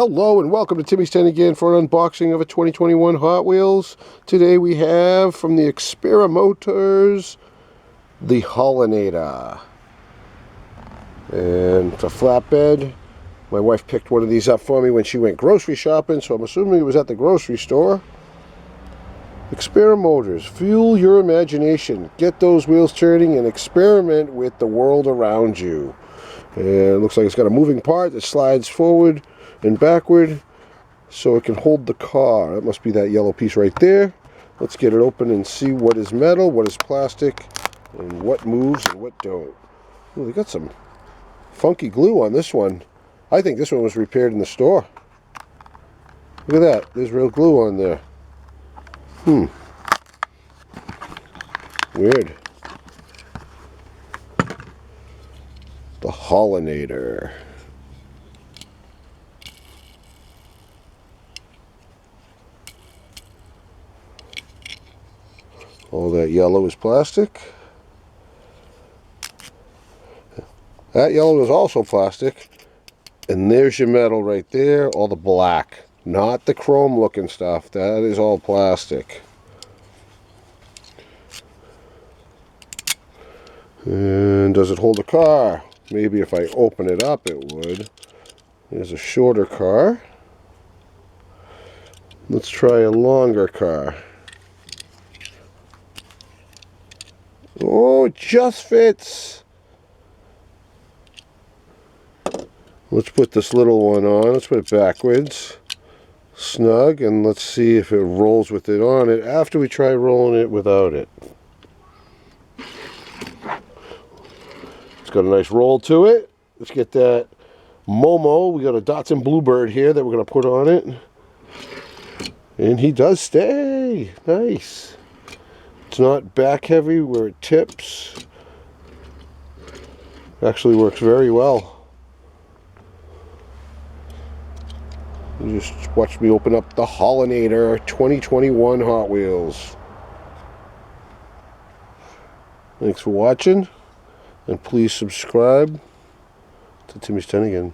Hello and welcome to Timmy's 10 again for an unboxing of a 2021 Hot Wheels. Today we have from the Experimotors the Haulinator. And it's a flatbed. My wife picked one of these up for me when she went grocery shopping, so I'm assuming it was at the grocery store. Experimotors, fuel your imagination. Get those wheels turning and experiment with the world around you. And it looks like it's got a moving part that slides forward and backward so it can hold the car. That must be that yellow piece right there. Let's get it open and see what is metal, what is plastic, and what moves and what don't. Oh, they got some funky glue on this one. I think this one was repaired in the store. Look at that. There's real glue on there. Weird. The Haulinator. All that yellow is plastic. That yellow is also plastic. And there's your metal right there, all the black. Not the chrome looking stuff. That is all plastic. And does it hold a car? Maybe if I open it up it would. There's a shorter car. Let's try a longer car. Oh, it just fits. Let's put this little one on. Let's put it backwards. Snug, and let's see if it rolls with it on it after we try rolling it without it. It's got a nice roll to it. Let's get that Momo. We got a Datsun Bluebird here that we're going to put on it. And he does stay. Nice. It's not back heavy where it tips. Actually works very well. You just watch me open up the Haulinator 2021 Hot Wheels. Thanks for watching, and please subscribe to Timmy's 10 again.